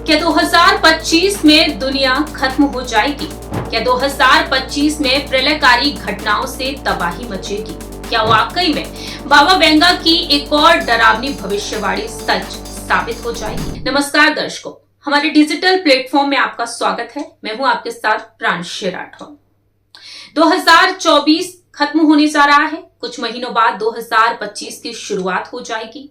क्या 2025 में दुनिया खत्म हो जाएगी? क्या 2025 में प्रलयकारी घटनाओं से तबाही मचेगी? क्या वाकई में बाबा वेंगा की एक और डरावनी भविष्यवाणी सच साबित हो जाएगी? नमस्कार दर्शकों, हमारे डिजिटल प्लेटफॉर्म में आपका स्वागत है। मैं हूं आपके साथ प्रांशु राठौर। 2024 खत्म होने जा रहा है। कुछ महीनों बाद 2025 की शुरुआत हो जाएगी।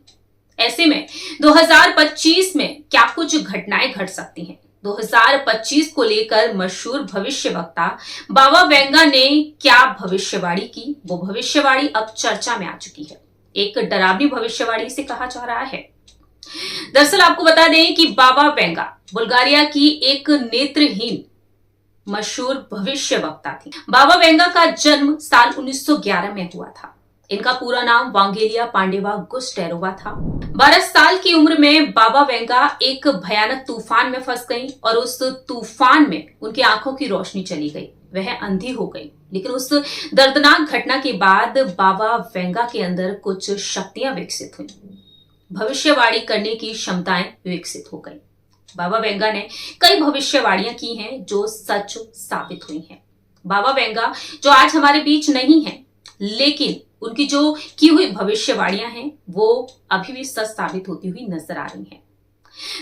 ऐसे में 2025 में क्या कुछ घटनाएं घट सकती हैं? 2025 को लेकर मशहूर भविष्यवक्ता बाबा वेंगा ने क्या भविष्यवाणी की, वो भविष्यवाणी अब चर्चा में आ चुकी है। एक डरावनी भविष्यवाणी से कहा जा रहा है। दरअसल आपको बता दें कि बाबा वेंगा बुल्गारिया की एक नेत्रहीन मशहूर भविष्यवक्ता थी। बाबा वेंगा का जन्म साल 1911 में हुआ था। इनका पूरा नाम वांगेलिया पांडेवा गुस्टेरोवा था। 12 साल की उम्र में बाबा वेंगा एक भयानक तूफान में फंस गईं और उस तूफान में उनकी आंखों की रोशनी चली गई। वह अंधी हो गई। लेकिन उस दर्दनाक घटना के बाद बाबा वेंगा के अंदर कुछ शक्तियां विकसित हुई। भविष्यवाणी करने की क्षमताएं विकसित हो गई। बाबा वेंगा ने कई भविष्यवाणियां की हैं जो सच साबित हुई हैं। बाबा वेंगा जो आज हमारे बीच नहीं है, लेकिन उनकी जो की हुई भविष्यवाणियां हैं वो अभी भी सच साबित होती हुई नजर आ रही हैं।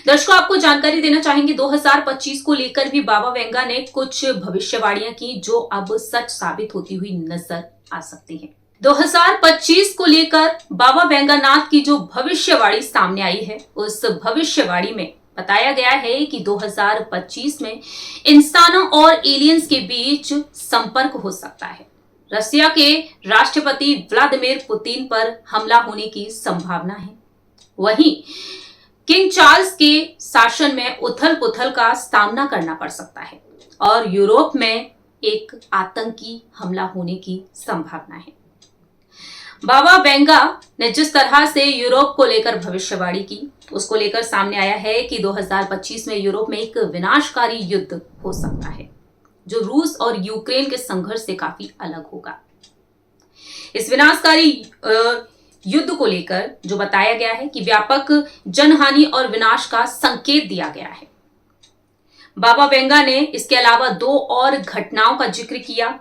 दर्शकों, आपको जानकारी देना चाहेंगे 2025 को लेकर भी बाबा वेंगा ने कुछ भविष्यवाणियां की जो अब सच साबित होती हुई नजर आ सकती हैं। 2025 को लेकर बाबा वेंगानाथ की जो भविष्यवाणी सामने आई है, उस भविष्यवाणी में बताया गया है कि 2025 में इंसानों और एलियंस के बीच संपर्क हो सकता है। रशिया के राष्ट्रपति व्लादिमीर पुतिन पर हमला होने की संभावना है। वहीं किंग चार्ल्स के शासन में उथल पुथल का सामना करना पड़ सकता है और यूरोप में एक आतंकी हमला होने की संभावना है। बाबा वेंगा ने जिस तरह से यूरोप को लेकर भविष्यवाणी की, उसको लेकर सामने आया है कि 2025 में यूरोप में एक विनाशकारी युद्ध हो सकता है जो रूस और यूक्रेन के संघर्ष से काफी अलग होगा। इस विनाशकारी युद्ध को लेकर जो बताया गया है कि व्यापक जनहानि और विनाश का संकेत दिया गया है। बाबा वेंगा ने इसके अलावा दो और घटनाओं का जिक्र किया: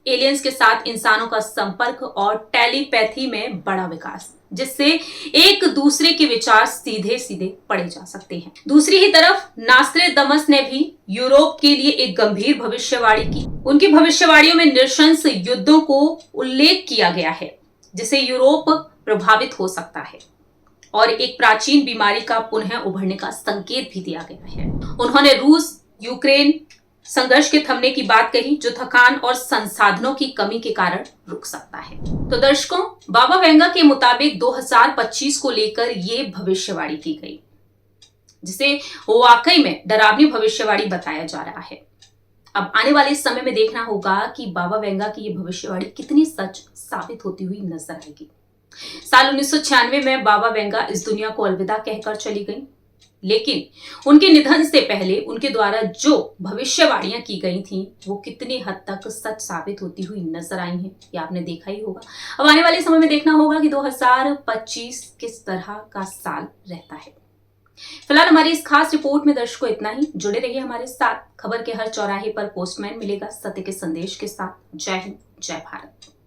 एलियंस के साथ इंसानों का संपर्क और टेलीपैथी में बड़ा विकास, जिससे एक दूसरे के विचार सीधे सीधे पढ़े जा सकते हैं। दूसरी ही तरफ नास्ट्रेदमस ने भी यूरोप के लिए एक गंभीर भविष्यवाणी की। उनकी भविष्यवाणियों में नृशंस युद्धों को उल्लेख किया गया है जिससे यूरोप प्रभावित हो सकता है और एक प्राचीन बीमारी का पुनः उभरने का संकेत भी दिया गया है। उन्होंने रूस यूक्रेन संघर्ष के थमने की बात कही जो थकान और संसाधनों की कमी के कारण रुक सकता है। तो दर्शकों, बाबा वेंगा के मुताबिक 2025 को लेकर ये भविष्यवाणी की गई, जिसे वाकई में डरावनी भविष्यवाणी बताया जा रहा है। अब आने वाले समय में देखना होगा कि बाबा वेंगा की ये भविष्यवाणी कितनी सच साबित होती हुई नजर आएगी। साल 1996 में बाबा वेंगा इस दुनिया को अलविदा कहकर चली गई, लेकिन उनके निधन से पहले उनके द्वारा जो भविष्यवाणियां की गई थी वो कितनी हद तक सच साबित होती हुई नजर आई हैं, ये आपने देखा ही होगा। अब आने वाले समय में देखना होगा कि 2025 किस तरह का साल रहता है। फिलहाल हमारी इस खास रिपोर्ट में दर्शकों इतना ही। जुड़े रहिए हमारे साथ। खबर के हर चौराहे पर पोस्टमैन मिलेगा सत्य के संदेश के साथ। जय हिंद, जय भारत।